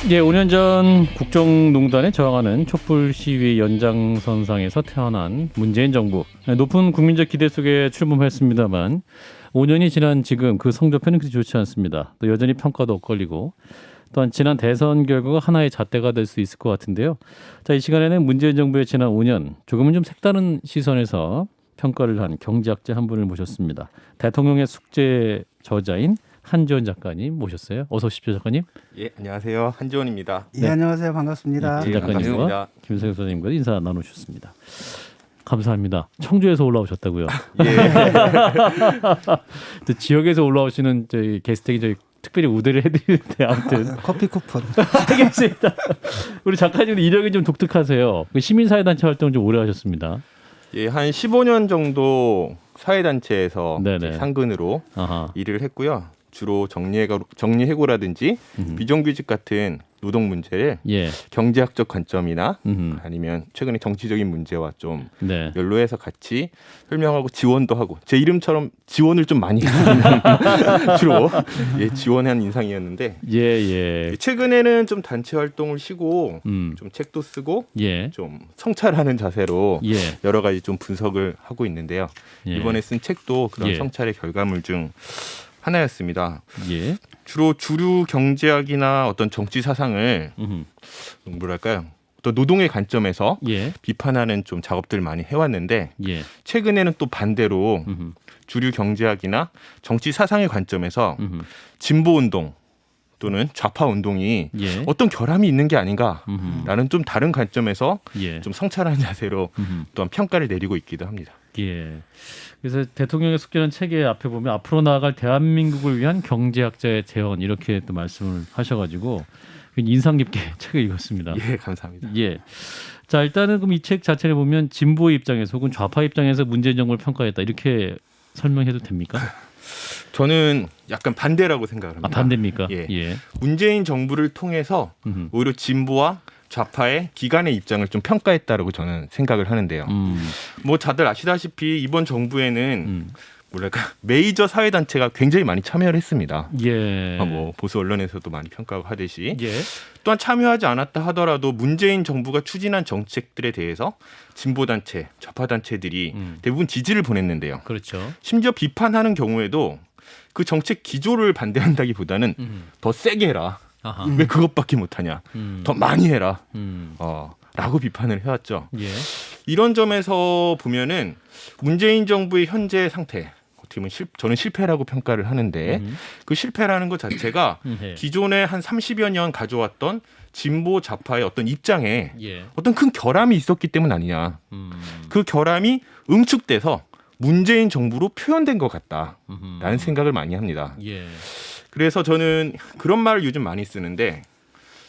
예, 5년 전 국정농단에 저항하는 촛불 시위 연장선상에서 태어난 문재인 정부. 높은 국민적 기대 속에 출범했습니다만 5년이 지난 지금 그 성적표는 그리 좋지 않습니다. 또 여전히 평가도 엇갈리고 또한 지난 대선 결과가 하나의 잣대가 될 수 있을 것 같은데요. 자, 이 시간에는 문재인 정부의 지난 5년 조금은 좀 색다른 시선에서 평가를 한 경제학자 한 분을 모셨습니다. 대통령의 숙제 저자인 한지원 작가님 모셨어요. 어서 오십시오, 작가님. 예, 안녕하세요. 한지원입니다. 예, 안녕하세요. 반갑습니다. 한 작가님과 김세경 소장님과 인사 나누셨습니다. 감사합니다. 청주에서 올라오셨다고요. 예. 또 지역에서 올라오시는 저희 게스트에게 저희 특별히 우대를 해드리는데 아무튼 커피 쿠폰. 알겠습니다. 우리 작가님 이력이 좀 독특하세요. 시민사회단체 활동 좀 오래 하셨습니다. 예, 한 15년 정도 사회단체에서 네네. 상근으로 아하. 일을 했고요. 주로 정리해고라든지 비정규직 같은 노동 문제를 예. 경제학적 관점이나 음흠. 아니면 최근에 정치적인 문제와 좀 네. 연로해서 같이 설명하고 지원도 하고 제 이름처럼 지원을 좀 많이 하는 주로 예, 지원한 인상이었는데 예, 예. 최근에는 좀 단체 활동을 쉬고 좀 책도 쓰고 예. 좀 성찰하는 자세로 예. 여러 가지 좀 분석을 하고 있는데요. 예. 이번에 쓴 책도 그런 예. 성찰의 결과물 중 하나였습니다. 예. 주로 주류 경제학이나 어떤 정치 사상을 음흠. 뭐랄까요? 또 노동의 관점에서 예. 비판하는 좀 작업들 많이 해왔는데 예. 최근에는 또 반대로 음흠. 주류 경제학이나 정치 사상의 관점에서 음흠. 진보 운동 또는 좌파 운동이 예. 어떤 결함이 있는 게 아닌가라는 음흠. 좀 다른 관점에서 예. 좀 성찰하는 자세로 음흠. 또한 평가를 내리고 있기도 합니다. 예. 그래서 대통령의 숙제는 책의 앞에 보면 앞으로 나아갈 대한민국을 위한 경제학자의 재현 이렇게 또 말씀을 하셔가지고 인상 깊게 책을 읽었습니다. 예, 감사합니다. 예. 자, 일단은 그럼 이 책 자체를 보면 진보의 입장에서 혹은 좌파 입장에서 문재인 정부를 평가했다 이렇게 설명해도 됩니까? 저는 약간 반대라고 생각을 합니다. 아, 반대입니까? 예. 예. 문재인 정부를 통해서 음흠. 오히려 진보와 좌파의 기간의 입장을 좀 평가했다라고 저는 생각을 하는데요. 뭐 다들 아시다시피 이번 정부에는 뭐랄까 메이저 사회단체가 굉장히 많이 참여를 했습니다. 예. 뭐 보수 언론에서도 많이 평가하고 하듯이 예. 또한 참여하지 않았다 하더라도 문재인 정부가 추진한 정책들에 대해서 진보단체, 좌파단체들이 대부분 지지를 보냈는데요. 그렇죠. 심지어 비판하는 경우에도 그 정책 기조를 반대한다기보다는 더 세게 해라. 아하. 왜 그것밖에 못하냐. 더 많이 해라. 라고 비판을 해왔죠. 예. 이런 점에서 보면은 문재인 정부의 현재 상태 어떻게 보면 저는 실패라고 평가를 하는데 그 실패라는 것 자체가 예. 기존에 한 30여 년 가져왔던 진보 좌파의 어떤 입장에 예. 어떤 큰 결함이 있었기 때문 아니냐. 그 결함이 응축돼서 문재인 정부로 표현된 것 같다라는 생각을 많이 합니다. 예. 그래서 저는 그런 말을 요즘 많이 쓰는데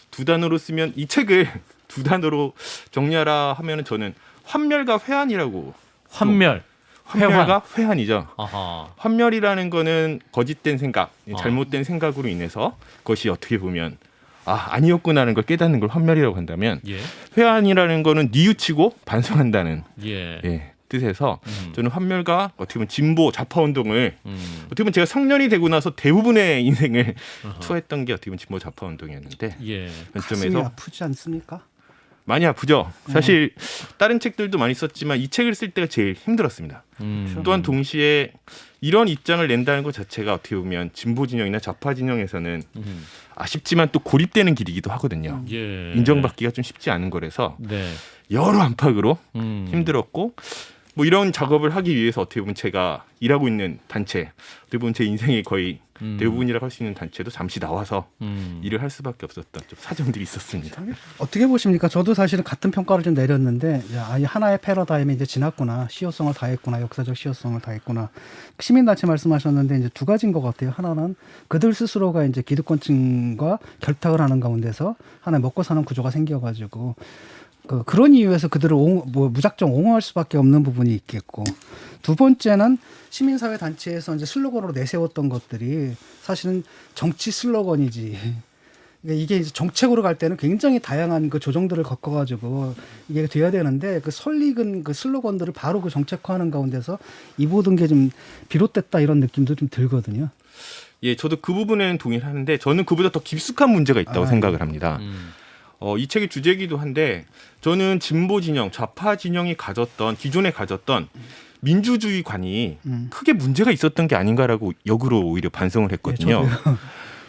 두 단어로 쓰면 이 책을 두 단어로 정리하라 하면은 저는 환멸과 회한이라고. 환멸. 환멸과 회한이죠. 아하. 환멸이라는 거는 거짓된 생각, 잘못된 생각으로 인해서 그것이 어떻게 보면 아니었구나라는 걸 깨닫는 걸 환멸이라고 한다면 예. 회한이라는 거는 뉘우치고 반성한다는 예. 뜻에서 저는 환멸과 어떻게 보면 진보 좌파 운동을 어떻게 보면 제가 성년이 되고 나서 대부분의 인생을 투하했던 게 어떻게 보면 진보 좌파 운동이었는데 예. 그 가슴이 점에서 아프지 않습니까? 많이 아프죠. 사실 다른 책들도 많이 썼지만 이 책을 쓸 때가 제일 힘들었습니다. 또한 동시에 이런 입장을 낸다는 것 자체가 어떻게 보면 진보 진영이나 좌파 진영에서는 아쉽지만 또 고립되는 길이기도 하거든요. 예. 인정받기가 좀 쉽지 않은 거라서 네. 여러 안팎으로 음. 힘들었고 뭐 이런 작업을 하기 위해서 어떻게 보면 제가 일하고 있는 단체, 어떻게 보면 제 인생의 거의 대부분이라고 할 수 있는 단체도 잠시 나와서 일을 할 수밖에 없었던 좀 사정들이 있었습니다. 어떻게 보십니까? 저도 사실은 같은 평가를 좀 내렸는데 이 하나의 패러다임이 이제 지났구나. 시효성을 다했구나. 역사적 시효성을 다했구나. 시민단체 말씀하셨는데 이제 두 가지인 것 같아요. 하나는 그들 스스로가 이제 기득권층과 결탁을 하는 가운데서 하나의 먹고 사는 구조가 생겨가지고 그런 이유에서 그들을 무작정 옹호할 수밖에 없는 부분이 있겠고, 두 번째는 시민사회 단체에서 이제 슬로건으로 내세웠던 것들이 사실은 정치 슬로건이지. 그러니까 이게 이제 정책으로 갈 때는 굉장히 다양한 그 조정들을 겪어가지고 이게 돼야 되는데 그 설익은 그 슬로건들을 바로 그 정책화하는 가운데서 이 모든 게 좀 비롯됐다 이런 느낌도 좀 들거든요. 예, 저도 그 부분에는 동의를 하는데 저는 그보다 더 깊숙한 문제가 있다고 생각을 합니다. 이 책의 주제이기도 한데 저는 진보 진영, 좌파 진영이 기존에 가졌던 민주주의관이 크게 문제가 있었던 게 아닌가라고 역으로 오히려 반성을 했거든요.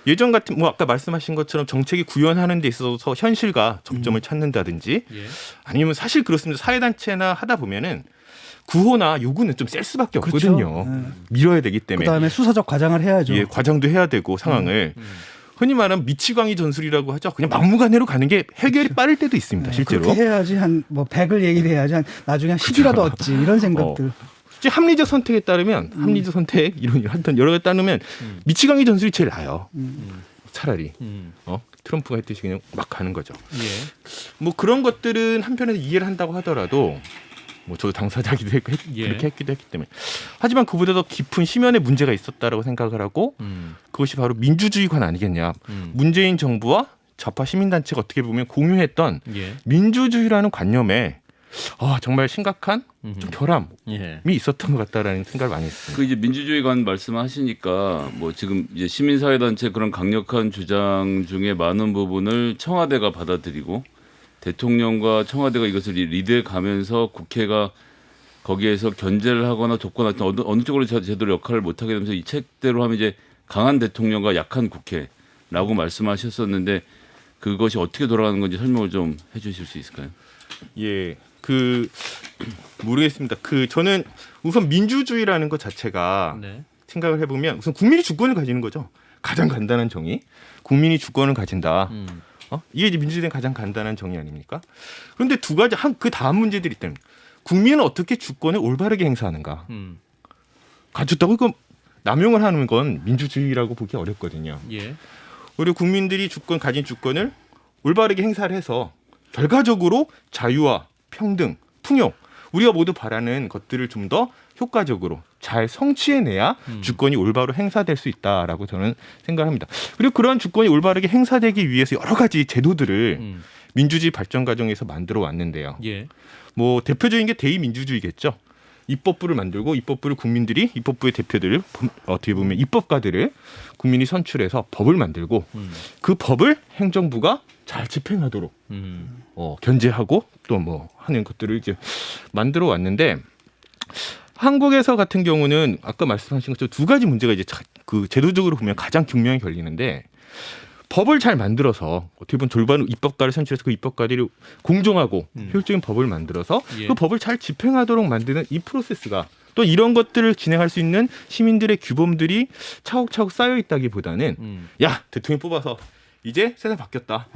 예전 같은 뭐 아까 말씀하신 것처럼 정책이 구현하는 데 있어서 현실과 접점을 찾는다든지 아니면 사실 그렇습니다. 사회단체나 하다 보면은 구호나 요구는 좀 셀 수밖에 그렇죠. 없거든요. 밀어야 되기 때문에. 그다음에 수사적 과장을 해야죠. 예, 과장도 해야 되고 상황을 흔히 말하는 미치광이 전술이라고 하죠. 그냥 막무가내로 가는 게 해결이 빠를 때도 있습니다. 실제로. 그렇게 해야지 한 뭐 100을 얘기를 해야지 나중에 한 10이라도 얻지 이런 생각들. 솔직히 합리적 선택에 따르면 합리적 선택 이런 하여튼 여러 개 따르면 미치광이 전술이 제일 나아요. 차라리 트럼프가 했듯이 그냥 막 가는 거죠. 뭐 그런 것들은 한편에서 이해를 한다고 하더라도 뭐 저도 당사자기도 했고 그렇게 했기도 했기 때문에 하지만 그보다 더 깊은 심연의 문제가 있었다라고 생각을 하고 그것이 바로 민주주의관 아니겠냐. 문재인 정부와 좌파 시민단체가 어떻게 보면 공유했던 민주주의라는 관념에 정말 심각한 좀 결함이 있었던 것 같다라는 생각을 많이 했습니다. 그 이제 민주주의관 말씀하시니까 뭐 지금 이제 시민사회단체 그런 강력한 주장 중에 많은 부분을 청와대가 받아들이고 대통령과 청와대가 이것을 리드해 가면서 국회가 거기에서 견제를 하거나 접근하거나 어느 쪽으로 제대로 역할을 못하게 되면서 이 책대로 하면 이제 강한 대통령과 약한 국회라고 말씀하셨었는데 그것이 어떻게 돌아가는 건지 설명을 좀 해주실 수 있을까요? 예, 모르겠습니다. 저는 우선 민주주의라는 것 자체가 생각을 해보면 우선 국민이 주권을 가지는 거죠. 가장 간단한 정의, 국민이 주권을 가진다. 이게 이제 민주주의의 가장 간단한 정의 아닙니까? 그런데 두 가지 그 다음 문제들이 있다면 국민은 어떻게 주권을 올바르게 행사하는가? 가졌다고 이거 남용을 하는 건 민주주의라고 보기 어렵거든요. 그리고 국민들이 가진 주권을 올바르게 행사를 해서 결과적으로 자유와 평등, 풍요 우리가 모두 바라는 것들을 좀 더 효과적으로 잘 성취해내야 주권이 올바로 행사될 수 있다라고 저는 생각합니다. 그리고 그런 주권이 올바르게 행사되기 위해서 여러 가지 제도들을 민주주의 발전 과정에서 만들어 왔는데요. 뭐 대표적인 게 대의민주주의겠죠. 입법부를 만들고 입법부를 국민들이 입법부의 대표들을 어떻게 보면 입법가들을 국민이 선출해서 법을 만들고 그 법을 행정부가 잘 집행하도록 견제하고 또 뭐 하는 것들을 이제 만들어 왔는데 한국에서 같은 경우는 아까 말씀하신 것처럼 두 가지 문제가 이제 제도적으로 보면 가장 극명히 걸리는데 법을 잘 만들어서 어떻게 보면 졸반 입법가를 선출해서 그 입법가들이 공정하고 효율적인 법을 만들어서 그 법을 잘 집행하도록 만드는 이 프로세스가 또 이런 것들을 진행할 수 있는 시민들의 규범들이 차곡차곡 쌓여 있다기보다는 야 대통령 뽑아서 이제 세상 바뀌었다.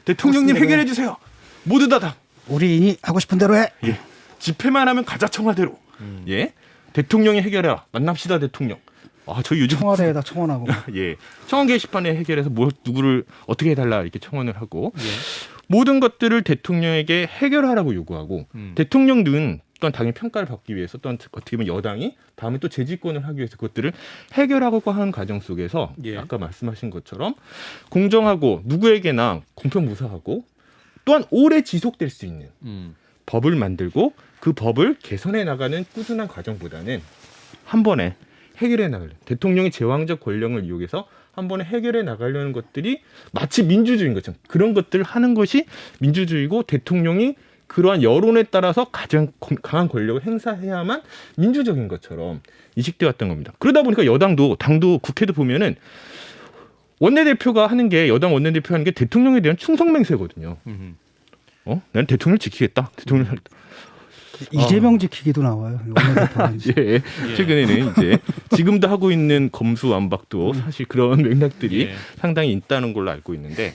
대통령님 해결해 주세요. 모두 다. 우리인이 하고 싶은 대로 해. 예. 집회만 하면 가자 청와대로. 예. 대통령이 해결해라. 만납시다 대통령. 저 요즘 청와대에다 청원하고. 예. 청원 게시판에 해결해서 누구를 어떻게 해달라 이렇게 청원을 하고 모든 것들을 대통령에게 해결하라고 요구하고 대통령은 또한 당연히 평가를 받기 위해서 또한 어떻게 보면 여당이 다음에 또 재집권을 하기 위해서 그것들을 해결하고 하는 과정 속에서 아까 말씀하신 것처럼 공정하고 누구에게나 공평무사하고 또한 오래 지속될 수 있는 법을 만들고 그 법을 개선해 나가는 꾸준한 과정보다는 한 번에 해결해 나가려 대통령의 제왕적 권력을 이용해서 한 번에 해결해 나가려는 것들이 마치 민주주의인 것처럼 그런 것들을 하는 것이 민주주의고 대통령이 그러한 여론에 따라서 가장 강한 권력을 행사해야만 민주적인 것처럼 인식되어 왔던 겁니다. 그러다 보니까 여당도 당도 국회도 보면은 원내대표가 하는 게 여당 원내대표 하는 게 대통령에 대한 충성맹세거든요. 나는 대통령을 지키겠다. 대통령을 이재명 지키기도 나와요. 예. 최근에는 이제 지금도 하고 있는 검수완박도 사실 그런 맥락들이 상당히 있다는 걸로 알고 있는데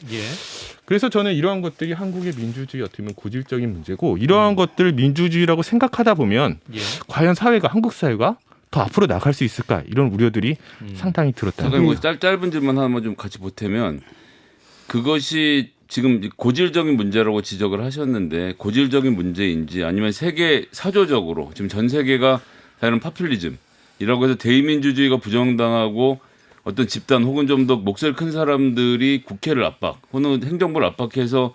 그래서 저는 이러한 것들이 한국의 민주주의 어떻게 보면 고질적인 문제고 이러한 것들을 민주주의라고 생각하다 보면 과연 한국 사회가 더 앞으로 나갈 수 있을까 이런 우려들이 상당히 들었다. 잠깐 뭐 짧은 질문 하나만 좀 같이 보태면 그것이 지금 고질적인 문제라고 지적을 하셨는데 고질적인 문제인지 아니면 세계 사조적으로 지금 전 세계가 다른 파퓰리즘이라고 해서 대의민주주의가 부정당하고 어떤 집단 혹은 좀 더 목소리 큰 사람들이 국회를 압박 혹은 행정부를 압박해서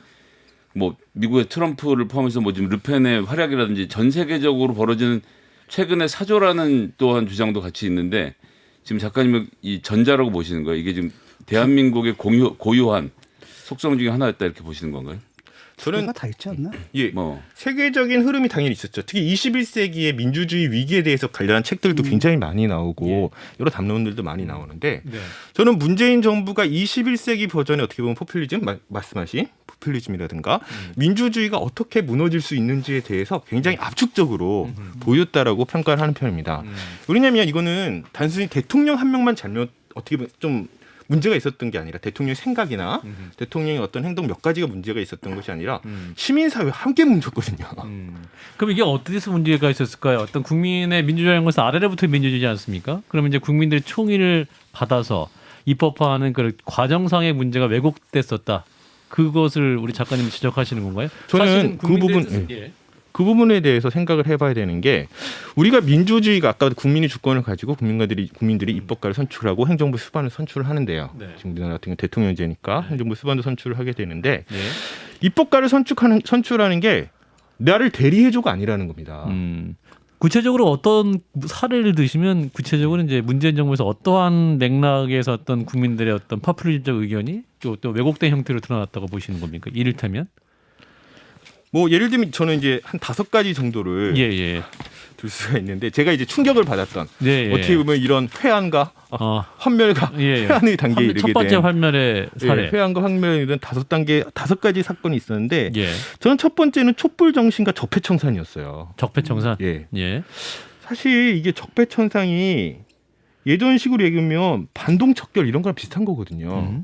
뭐 미국의 트럼프를 포함해서 뭐 지금 르펜의 활약이라든지 전 세계적으로 벌어지는 최근의 사조라는 또한 주장도 같이 있는데 지금 작가님은 이 전자라고 보시는 거예요? 이게 지금 대한민국의 고유한 속성 중에 하나였다 이렇게 보시는 건가요? 저는 다 있지 않나? 예, 뭐 세계적인 흐름이 당연히 있었죠. 특히 21세기의 민주주의 위기에 대해서 관련한 책들도 굉장히 많이 나오고 여러 담론들도 많이 나오는데 네. 저는 문재인 정부가 21세기 버전의 어떻게 보면 포퓰리즘 말씀하신 포퓰리즘이라든가 민주주의가 어떻게 무너질 수 있는지에 대해서 굉장히 압축적으로 보였다라고 평가를 하는 편입니다. 왜냐하면 이거는 단순히 대통령 한 명만 잘못 어떻게 보면 좀 문제가 있었던 게 아니라 대통령의 생각이나 대통령의 어떤 행동 몇 가지가 문제가 있었던 것이 아니라 시민사회와 함께 뭉쳤거든요. 그럼 이게 어디서 문제가 있었을까요? 어떤 국민의 민주주의라는 것은 아래로부터 민주주의지 않습니까? 그러면 이제 국민들의 총의를 받아서 입법화하는 그 과정상의 문제가 왜곡됐었다. 그것을 우리 작가님이 지적하시는 건가요? 저는 사실은 그 국민들의 부분, 뜻은- 예. 그 부분에 대해서 생각을 해봐야 되는 게 우리가 민주주의가 아까 국민이 주권을 가지고 국민들이 입법가를 선출하고 행정부 수반을 선출을 하는데요. 네. 지금 우리나라 같은 경우 대통령제니까 행정부 수반도 선출을 하게 되는데 네. 입법가를 선출하는 게 나를 대리해줘가 아니라는 겁니다. 구체적으로 어떤 사례를 드시면 구체적으로 이제 문재인 정부에서 어떠한 맥락에서 어떤 국민들의 어떤 파퓰리즘적 의견이 또 왜곡된 형태로 드러났다고 보시는 겁니까? 이를테면 뭐 예를 들면 저는 이제 한 5가지 정도를 예. 들 수가 있는데 제가 이제 충격을 받았던 네, 예. 어떻게 보면 이런 회한과 환멸과 예. 회한의 단계에 이르게 첫 번째 된 환멸의 사례. 예, 회한과 환멸에 이른 5가지 사건이 있었는데 예. 저는 첫 번째는 촛불 정신과 적폐청산이었어요. 적폐청산. 예. 예. 사실 이게 적폐청산이 예전식으로 얘기하면 반동척결 이런 거랑 비슷한 거거든요.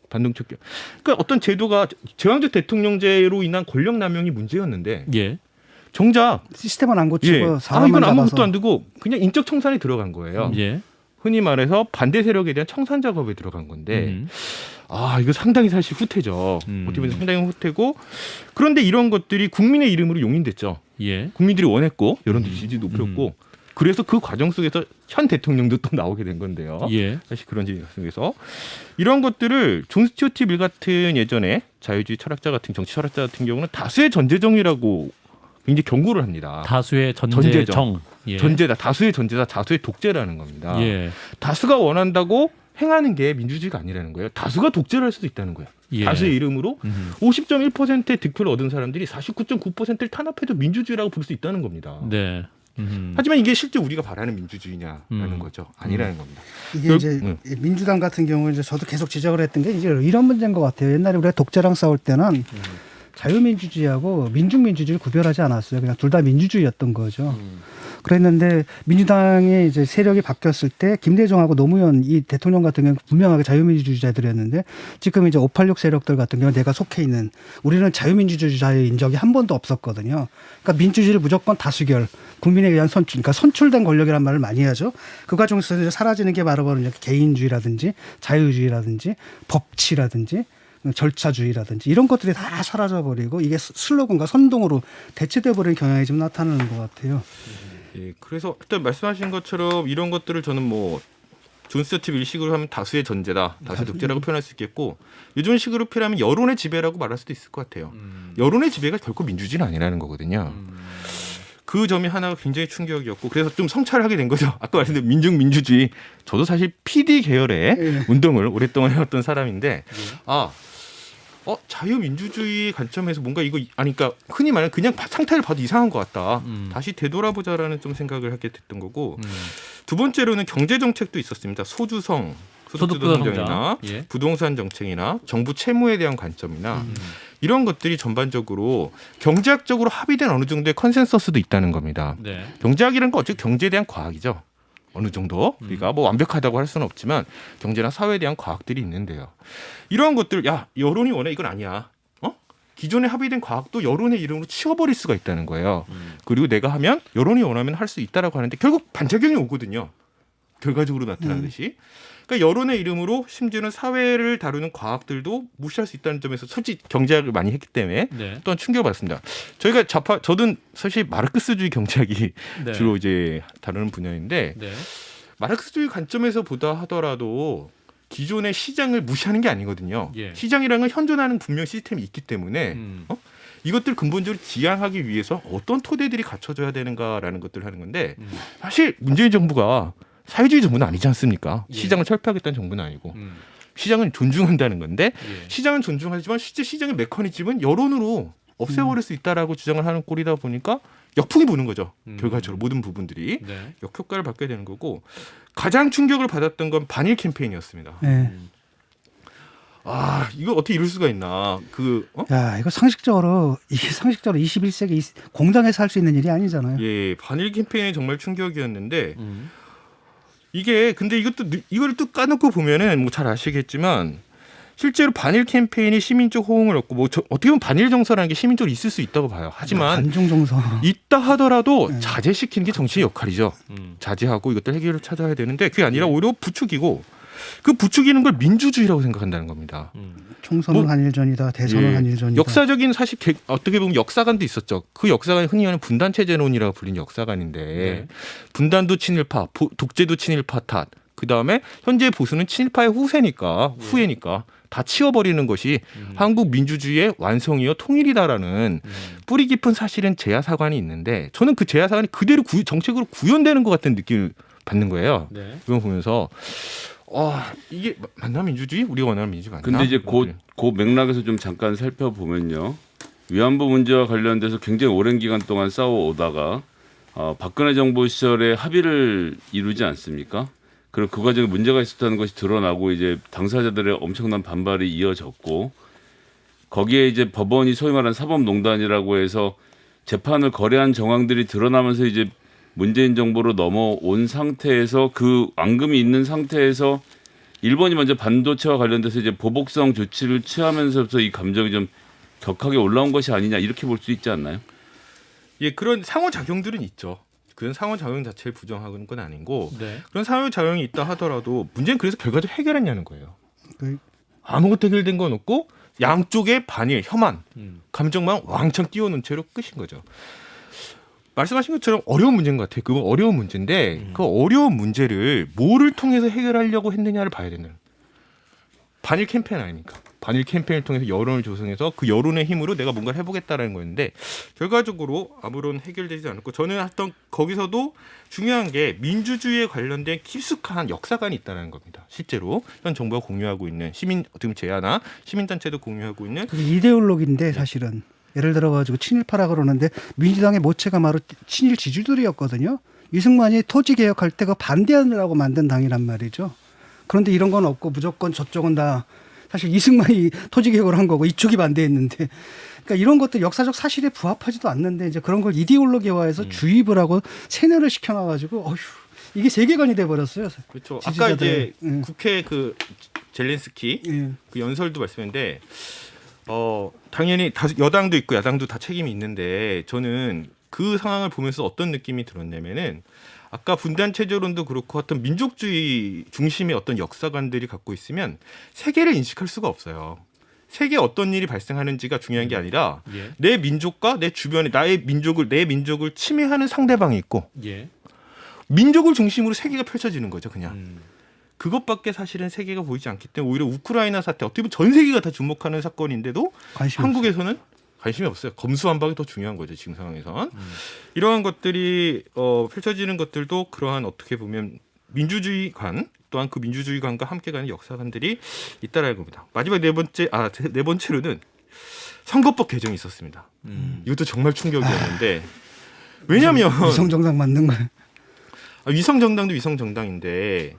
반동척결. 그러니까 어떤 제도가 제왕적 대통령제로 인한 권력 남용이 문제였는데 예. 정작 시스템은 안 고치고 이건 사람만 아무것도 잡아서 안 되고 그냥 인적 청산에 들어간 거예요. 예. 흔히 말해서 반대 세력에 대한 청산 작업에 들어간 건데 음. 이거 상당히 사실 후퇴죠. 어떻게 보면 상당히 후퇴고 그런데 이런 것들이 국민의 이름으로 용인됐죠. 예. 국민들이 원했고 여론도 지지도 높였고 그래서 그 과정 속에서 현 대통령도 또 나오게 된 건데요. 예. 사실 그런 지 속에서 이런 것들을 존 스튜어트 밀 같은 예전에 자유주의 철학자 같은 정치 철학자 같은 경우는 다수의 전제정이라고 굉장히 경고를 합니다. 다수의 전제정. 전제정. 예. 전제다. 다수의 전제다. 다수의 독재라는 겁니다. 예. 다수가 원한다고 행하는 게 민주주의가 아니라는 거예요. 다수가 독재를 할 수도 있다는 거예요. 예. 다수의 이름으로 50.1%의 득표를 얻은 사람들이 49.9%를 탄압해도 민주주의라고 부를 수 있다는 겁니다. 네. 하지만 이게 실제 우리가 바라는 민주주의냐라는 거죠. 아니라는 겁니다. 이게 이제 민주당 같은 경우 이제 저도 계속 지적을 했던 게 이제 이런 문제인 것 같아요. 옛날에 우리가 독재랑 싸울 때는 자유민주주의하고 민중민주주의를 구별하지 않았어요. 그냥 둘 다 민주주의였던 거죠. 그랬는데 민주당의 이제 세력이 바뀌었을 때 김대중하고 노무현 이 대통령 같은 경우는 분명하게 자유민주주의자들이었는데 지금 이제 586 세력들 같은 경우 내가 속해 있는 우리는 자유민주주의자인 적이 한 번도 없었거든요. 그러니까 민주주의를 무조건 다수결 국민에 의한 선출, 그러니까 선출된 권력이란 말을 많이 하죠. 그 과정에서 이제 사라지는 게 바로 이제 개인주의라든지 자유주의라든지 법치라든지 절차주의라든지 이런 것들이 다 사라져버리고 이게 슬로건과 선동으로 대체돼버리는 경향이 좀 나타나는 것 같아요. 예, 그래서 일단 말씀하신 것처럼 이런 것들을 저는 뭐 존 스튜어트 밀식으로 하면 다수의 전제다, 다수의 독재라고 표현할 수 있겠고 요즘 식으로 표현하면 여론의 지배라고 말할 수도 있을 것 같아요. 여론의 지배가 결코 민주주의는 아니라는 거거든요. 그 점이 하나가 굉장히 충격이었고 그래서 좀 성찰을 하게 된 거죠. 아까 말씀드린 민중민주주의 저도 사실 PD 계열의 운동을 오랫동안 해왔던 사람인데 자유민주주의 관점에서 뭔가 이거 그러니까 흔히 말하는 그냥 상태를 봐도 이상한 것 같다. 다시 되돌아보자라는 좀 생각을 하게 됐던 거고 두 번째로는 경제 정책도 있었습니다. 소주성 소득주도성장이나 예. 부동산 정책이나 정부 채무에 대한 관점이나 이런 것들이 전반적으로 경제학적으로 합의된 어느 정도의 컨센서스도 있다는 겁니다. 네. 경제학이라는 건 어쨌든 경제에 대한 과학이죠. 어느 정도 우리가 뭐 완벽하다고 할 수는 없지만 경제나 사회에 대한 과학들이 있는데요. 이런 것들 여론이 원해 이건 아니야. 기존에 합의된 과학도 여론의 이름으로 치워버릴 수가 있다는 거예요. 그리고 내가 하면 여론이 원하면 할 수 있다라고 하는데 결국 반작용이 오거든요. 결과적으로 나타나듯이. 그러니까 여론의 이름으로 심지어는 사회를 다루는 과학들도 무시할 수 있다는 점에서 솔직히 경제학을 많이 했기 때문에 네. 또한 충격을 받습니다. 저희가 저는 사실 마르크스주의 경제학이 네. 주로 이제 다루는 분야인데 네. 마르크스주의 관점에서 보다 하더라도 기존의 시장을 무시하는 게 아니거든요. 예. 시장이라는 건 현존하는 분명 시스템이 있기 때문에 이것들 근본적으로 지향하기 위해서 어떤 토대들이 갖춰져야 되는가라는 것들을 하는 건데 사실 문재인 정부가 사회주의 정부는 아니지 않습니까? 예. 시장을 철폐하겠다는 정부는 아니고 시장을 존중한다는 건데 시장은 존중하지만 실제 시장의 메커니즘은 여론으로 없애버릴 수 있다라고 주장을 하는 꼴이다 보니까 역풍이 부는 거죠. 결과적으로 모든 부분들이 네. 역효과를 받게 되는 거고 가장 충격을 받았던 건 반일 캠페인이었습니다. 네. 아 이거 어떻게 이럴 수가 있나? 야, 이거 상식적으로 21세기 공장에서 할 수 있는 일이 아니잖아요. 예, 반일 캠페인이 정말 충격이었는데 이게 근데 이걸 또 까놓고 보면은 뭐 잘 아시겠지만 실제로 반일 캠페인이 시민적 호응을 얻고 어떻게 보면 반일 정서라는 게 시민적으로 있을 수 있다고 봐요. 하지만 반중 정서. 있다 하더라도 네. 자제시키는 게 정치의 역할이죠. 자제하고 이것들 해결을 찾아야 되는데 그게 아니라 오히려 부추기고 그 부추기는 걸 민주주의라고 생각한다는 겁니다. 총선은 뭐, 한일전이다. 대선은 예. 한일전이다. 역사적인 사실 어떻게 보면 역사관도 있었죠. 그 역사관이 흔히 하는 분단체제론이라고 불리는 역사관인데 네. 분단도 친일파, 독재도 친일파 탓. 그 다음에 현재 보수는 친일파의 후예니까 다 치워버리는 것이 한국 민주주의의 완성이요 통일이다라는 뿌리 깊은 사실은 제야사관이 있는데 저는 그 제야사관이 그대로 정책으로 구현되는 것 같은 느낌을 받는 거예요. 네. 이걸 보면서 이게 맞나 민주주의? 우리가 원하는 민주주의 맞나? 근데 이제 그 맥락에서 좀 잠깐 살펴보면요. 위안부 문제와 관련돼서 굉장히 오랜 기간 동안 싸워오다가 박근혜 정부 시절에 합의를 이루지 않습니까? 그리고 그 과정에 문제가 있었다는 것이 드러나고 이제 당사자들의 엄청난 반발이 이어졌고 거기에 이제 법원이 소위 말하는 사법농단이라고 해서 재판을 거래한 정황들이 드러나면서 이제 문재인 정부로 넘어온 상태에서 그 앙금이 있는 상태에서 일본이 먼저 반도체와 관련돼서 이제 보복성 조치를 취하면서부터 이 감정이 좀 격하게 올라온 것이 아니냐 이렇게 볼 수 있지 않나요? 예, 그런 상호작용들은 있죠. 그런 상호작용 자체를 부정하는 건 아니고 네. 그런 상호작용이 있다 하더라도 문제는 그래서 결과적으로 해결했냐는 거예요. 그- 아무것도 해결된 건 없고 양쪽의 반일, 혐한, 감정만 왕창 띄워놓은 채로 끝인 거죠. 말씀하신 것처럼 어려운 문제인 것 같아요. 그건 어려운 문제인데 그 어려운 문제를 뭐를 통해서 해결하려고 했느냐를 봐야 된다는 거예요. 반일 캠페인 아닙니까? 반일 캠페인을 통해서 여론을 조성해서 그 여론의 힘으로 내가 뭔가를 해보겠다라는 거였는데 결과적으로 아무런 해결되지 않았고 저는 하여튼 거기서도 중요한 게 민주주의에 관련된 깊숙한 역사관이 있다는 겁니다. 실제로 현 정부가 공유하고 있는 어떻게 보면 제야나 시민단체도 공유하고 있는 그게 이데올로기인데 사실은 예를 들어가지고 친일파라 그러는데 민주당의 모체가 바로 친일 지주들이었거든요. 이승만이 토지 개혁할 때 그 반대하느라고 만든 당이란 말이죠. 그런데 이런 건 없고 무조건 저쪽은 다 사실 이승만이 토지 개혁을 한 거고 이쪽이 반대했는데 그러니까 이런 것들 역사적 사실에 부합하지도 않는데 이제 그런 걸 이데올로기화해서 주입을 하고 세뇌를 시켜놔가지고 어휴 이게 세계관이 돼버렸어요. 그렇죠. 아까 이제 지지자들. 국회 그 젤렌스키 예. 그 연설도 말씀했는데 당연히 여당도 있고 야당도 다 책임이 있는데 저는 그 상황을 보면서 어떤 느낌이 들었냐면은 아까 분단 체제론도 그렇고 어떤 민족주의 중심의 어떤 역사관들이 갖고 있으면 세계를 인식할 수가 없어요. 세계에 어떤 일이 발생하는지가 중요한 게 아니라 예. 내 민족과 내 주변에 내 민족을 침해하는 상대방이 있고 예. 민족을 중심으로 세계가 펼쳐지는 거죠, 그냥. 그것밖에 사실은 세계가 보이지 않기 때문에 오히려 우크라이나 사태 어떻게 보면 전 세계가 다 주목하는 사건인데도 한국에서는 관심이 없어요. 검수완박이 더 중요한 거죠, 지금 상황에선. 이러한 것들이 펼쳐지는 것들도 그러한 어떻게 보면 민주주의관 또한 그 민주주의관과 함께 가는 역사관들이 있다라는 겁니다. 마지막 네 번째로는 선거법 개정이 있었습니다. 이것도 정말 충격이었는데 왜냐하면 위성정당 맞는 거예요. 위성정당도 위성정당인데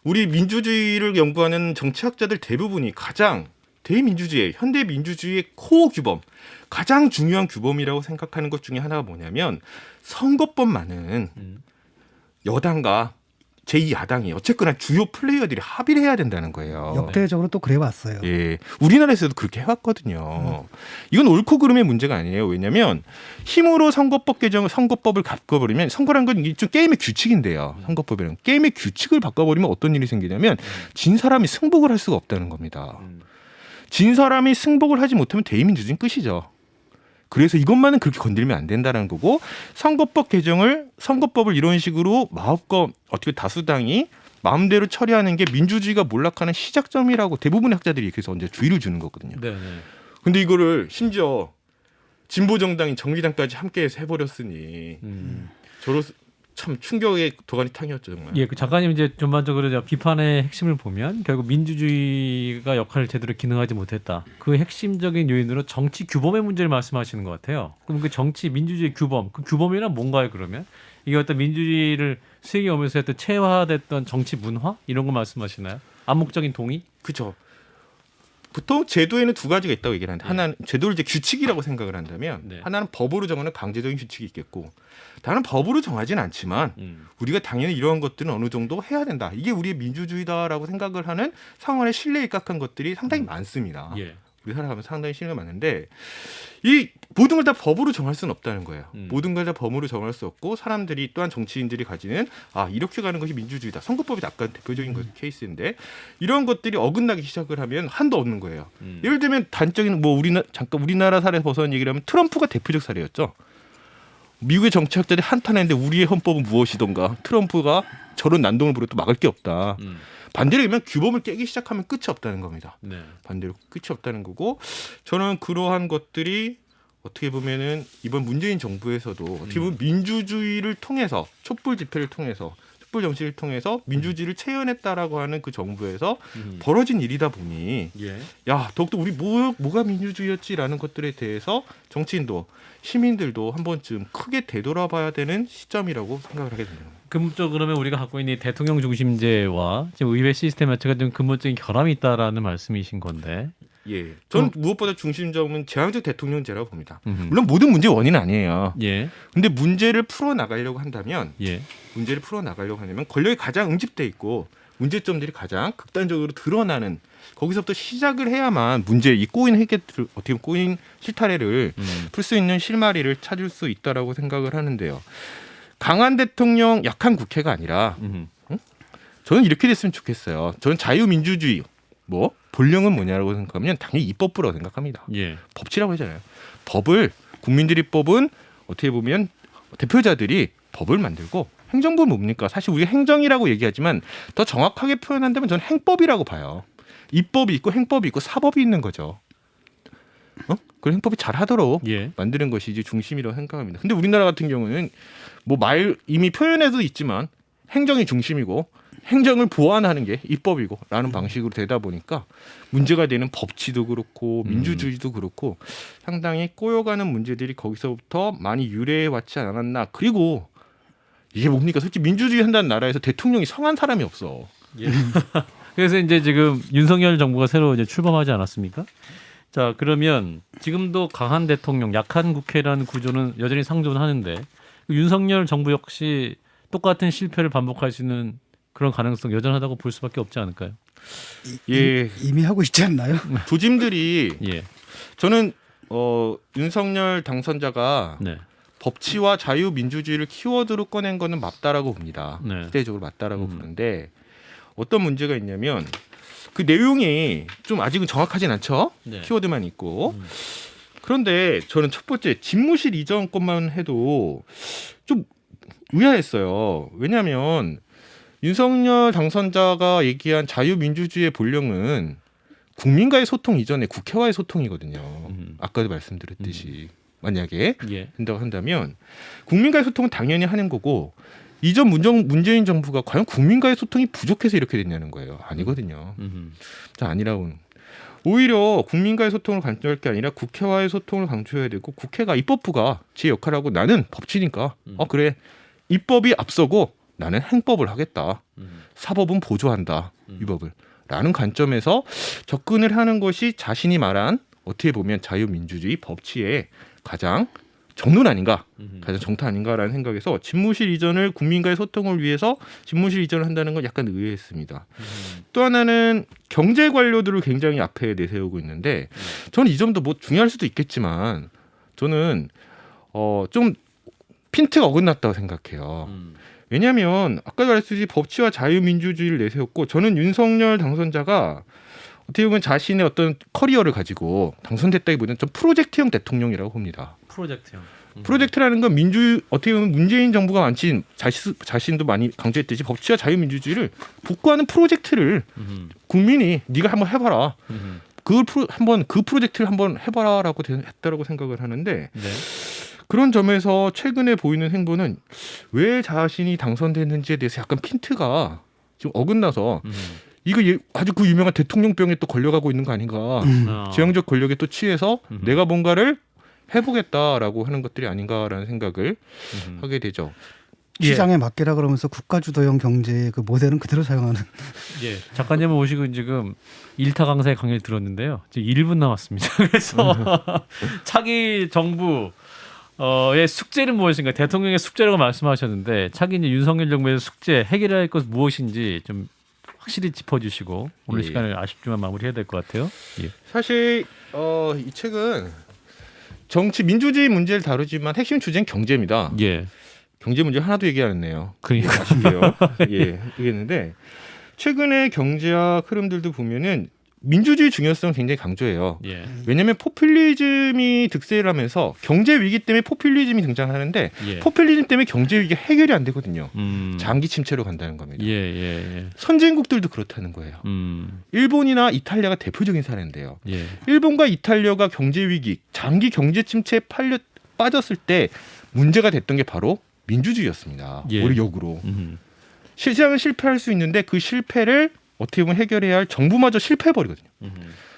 우리 민주주의를 연구하는 정치학자들 대부분이 가장 대민주주의, 현대 민주주의의 코어 규범, 가장 중요한 규범이라고 생각하는 것 중에 하나가 뭐냐면 선거법만은 여당과 제2야당이 어쨌거나 주요 플레이어들이 합의를 해야 된다는 거예요. 역대적으로 또 그래 왔어요. 예, 우리나라에서도 그렇게 해왔거든요. 이건 옳고 그름의 문제가 아니에요. 왜냐하면 힘으로 선거법을 바꿔버리면 선거란 건 이게 좀 게임의 규칙인데요. 선거법이란 게임의 규칙을 바꿔버리면 어떤 일이 생기냐면 진 사람이 승복을 할 수가 없다는 겁니다. 진 사람이 승복을 하지 못하면 대의민주주의는 끝이죠. 그래서 이것만은 그렇게 건들면 안 된다는 거고 선거법을 이런 식으로 마음껏 어떻게 다수당이 마음대로 처리하는 게 민주주의가 몰락하는 시작점이라고 대부분의 학자들이 그래서 언제 주의를 주는 거거든요. 네. 근데 이거를 심지어 진보 정당인 정의당까지 함께해서 해버렸으니 참 충격의 도가니 탕이었죠 정말. 예, 그 작가님 이제 전반적으로 저 비판의 핵심을 보면 결국 민주주의가 역할을 제대로 기능하지 못했다. 그 핵심적인 요인으로 정치 규범의 문제를 말씀하시는 것 같아요. 그럼 그 정치 민주주의 규범, 그 규범이란 뭔가요? 그러면 이게 어떤 민주주의를 수행해 오면서 했던 체화됐던 정치 문화 이런 거 말씀하시나요? 암묵적인 동의? 그렇죠. 보통 제도에는 두 가지가 있다고 얘기를 하는데 하나는 제도를 이제 규칙이라고 생각을 한다면 네. 하나는 법으로 정하는 강제적인 규칙이 있겠고 다른 법으로 정하진 않지만 우리가 당연히 이러한 것들은 어느 정도 해야 된다. 이게 우리의 민주주의다라고 생각을 하는 상황에 신뢰에 입각한 것들이 상당히 많습니다. 예. 우리 살아가면서 상당히 신뢰가 많은데 이 모든 걸 다 법으로 정할 수는 없다는 거예요. 모든 걸 다 법으로 정할 수 없고 사람들이 또한 정치인들이 가지는 이렇게 가는 것이 민주주의다. 선거법이 아까 대표적인 케이스인데 이런 것들이 어긋나기 시작을 하면 한도 없는 거예요. 예를 들면 단적인 뭐 우리나라 사례 벗어난 얘기를 하면 트럼프가 대표적 사례였죠. 미국의 정치학자들이 한탄했는데 우리의 헌법은 무엇이던가 트럼프가 저런 난동을 부려 또 막을 게 없다. 반대로 얘기하면 규범을 깨기 시작하면 끝이 없다는 겁니다. 네. 반대로 끝이 없다는 거고 저는 그러한 것들이 어떻게 보면은 이번 문재인 정부에서도 어떻게 보면 민주주의를 통해서 촛불 집회를 통해서 촛불 정치를 통해서 민주주의를 체현했다라고 하는 그 정부에서 벌어진 일이다 보니 예. 야 더욱더 우리 뭐가 민주주의였지라는 것들에 대해서 정치인도 시민들도 한 번쯤 크게 되돌아봐야 되는 시점이라고 생각을 하게 됩니다. 근본적으로 그러면 우리가 갖고 있는 이 대통령 중심제와 지금 의회 시스템 자체가 좀 근본적인 결함이 있다라는 말씀이신 건데. 예, 저는 무엇보다 중심점은 제왕적 대통령제라고 봅니다. 물론 모든 문제의 원인은 아니에요. 예. 근데 문제를 풀어 나가려고 한다면 예. 문제를 풀어 나가려고 하려면 권력이 가장 응집돼 있고 문제점들이 가장 극단적으로 드러나는 거기서부터 시작을 해야만 문제 이 꼬인 해결 어떻게 보면 꼬인 실타래를 풀 수 있는 실마리를 찾을 수 있다라고 생각을 하는데요. 강한 대통령, 약한 국회가 아니라 저는 이렇게 됐으면 좋겠어요. 저는 자유민주주의 본령은 뭐냐라고 생각하면 당연히 입법부라고 생각합니다. 예. 법치라고 하잖아요. 법을 국민들이 뽑은 어떻게 보면 대표자들이 법을 만들고 행정부는 뭡니까? 사실 우리가 행정이라고 얘기하지만 더 정확하게 표현한다면 저는 행법이라고 봐요. 입법이 있고 행법이 있고 사법이 있는 거죠. 그 행법이 잘하도록 예. 만드는 것이 이제 중심이라고 생각합니다. 근데 우리나라 같은 경우는 이미 표현에도 있지만 행정이 중심이고 행정을 보완하는 게 입법이고라는 방식으로 되다 보니까 문제가 되는 법치도 그렇고 민주주의도 그렇고 상당히 꼬여가는 문제들이 거기서부터 많이 유래해 왔지 않았나. 그리고 이게 뭡니까? 솔직히 민주주의 한다는 나라에서 대통령이 성한 사람이 없어. 예. 그래서 이제 지금 윤석열 정부가 새로 이제 출범하지 않았습니까? 자, 그러면 지금도 강한 대통령, 약한 국회라는 구조는 여전히 상존하는데 윤석열 정부 역시 똑같은 실패를 반복할 수 있는 그런 가능성 여전하다고 볼 수밖에 없지 않을까요? 예, 이미 하고 있지 않나요? 조짐들이 예. 저는 윤석열 당선자가 네. 법치와 자유민주주의를 키워드로 꺼낸 거는 맞다라고 봅니다. 네. 시대적으로 맞다라고 보는데 어떤 문제가 있냐면 그 내용이 좀 아직은 정확하진 않죠. 네. 키워드만 있고. 그런데 저는 첫 번째 집무실 이전 것만 해도 좀 의아했어요. 왜냐하면 윤석열 당선자가 얘기한 자유민주주의의 본령은 국민과의 소통 이전에 국회와의 소통이거든요. 아까도 말씀드렸듯이 만약에 예. 된다고 한다면 국민과의 소통은 당연히 하는 거고 이전 문재인 정부가 과연 국민과의 소통이 부족해서 이렇게 됐냐는 거예요. 아니거든요. 아니라고. 오히려 국민과의 소통을 강조할 게 아니라 국회와의 소통을 강조해야 되고 국회가 입법부가 제 역할을 하고 나는 법치니까 그래 입법이 앞서고 나는 행법을 하겠다. 사법은 보조한다. 위법을. 라는 관점에서 접근을 하는 것이 자신이 말한 어떻게 보면 자유민주주의 법치의 가장 정론 아닌가, 가장 정타 아닌가라는 생각에서 집무실 이전을 국민과의 소통을 위해서 집무실 이전을 한다는 건 약간 의외했습니다. 또 하나는 경제 관료들을 굉장히 앞에 내세우고 있는데 저는 이 점도 뭐 중요할 수도 있겠지만 저는 좀 핀트가 어긋났다고 생각해요. 왜냐하면 아까 말했듯이 법치와 자유민주주의를 내세웠고 저는 윤석열 당선자가 어떻게 보면 자신의 어떤 커리어를 가지고 당선됐다기보다는 좀 프로젝트형 대통령이라고 봅니다. 프로젝트형. 프로젝트라는 건 어떻게 보면 문재인 정부가 많이 자신도 많이 강조했듯이 법치와 자유민주주의를 복구하는 프로젝트를 국민이 네가 한번 해봐라. 그 프로젝트를 한번 해봐라라고 했다라고 생각을 하는데 네. 그런 점에서 최근에 보이는 행보는 왜 자신이 당선됐는지에 대해서 약간 핀트가 좀 어긋나서 이거 아주 그 유명한 대통령병에 또 걸려가고 있는 거 아닌가. 지형적 권력에 또 취해서 내가 뭔가를 해보겠다라고 하는 것들이 아닌가라는 생각을 하게 되죠. 시장에 맡기라 그러면서 국가주도형 경제 그 모델은 그대로 사용하는. 예, 작가님을 모시고 지금 일타 강사의 강의를 들었는데요. 지금 1분 남았습니다. 그래서 차기 정부의 숙제는 무엇인가? 대통령의 숙제라고 말씀하셨는데 차기 이제 윤석열 정부의 숙제 해결해야 할 것은 무엇인지 좀 확실히 짚어주시고 오늘 예. 시간을 아쉽지만 마무리해야 될 것 같아요. 예. 사실 이 책은 정치 민주주의 문제를 다루지만 핵심 주제는 경제입니다. 예. 경제 문제 하나도 얘기 안 했네요. 그러니까. 아쉽게요. 예, 그랬는데 최근에 경제학 흐름들도 보면은 민주주의 중요성 굉장히 강조해요. 예. 왜냐하면 포퓰리즘이 득세를 하면서 경제 위기 때문에 포퓰리즘이 등장하는데 예. 포퓰리즘 때문에 경제 위기가 해결이 안 되거든요. 음. 장기 침체로 간다는 겁니다. 예, 예, 예. 선진국들도 그렇다는 거예요. 음. 일본이나 이탈리아가 대표적인 사례인데요. 예. 일본과 이탈리아가 경제 위기, 장기 경제 침체에 빠졌을 때 문제가 됐던 게 바로 민주주의였습니다. 예. 오히려 역으로. 시장은 시장은 실패할 수 있는데 그 실패를 어떻게 보면 해결해야 할 정부마저 실패해버리거든요.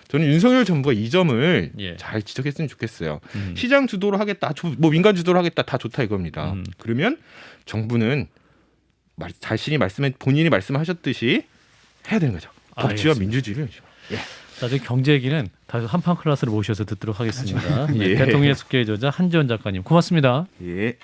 저는 윤석열 정부가 이 점을 예. 잘 지적했으면 좋겠어요. 시장 주도로 하겠다, 뭐 민간 주도로 하겠다, 다 좋다 이겁니다. 그러면 정부는 본인이 말씀하셨듯이 해야 되는 거죠. 법치와 알겠습니다. 민주주의를. 예. 나중에 경제 얘기는 다시 한판 클래스를 모셔서 듣도록 하겠습니다. 예. 대통령의 숙제의 저자 한지원 작가님 고맙습니다. 예.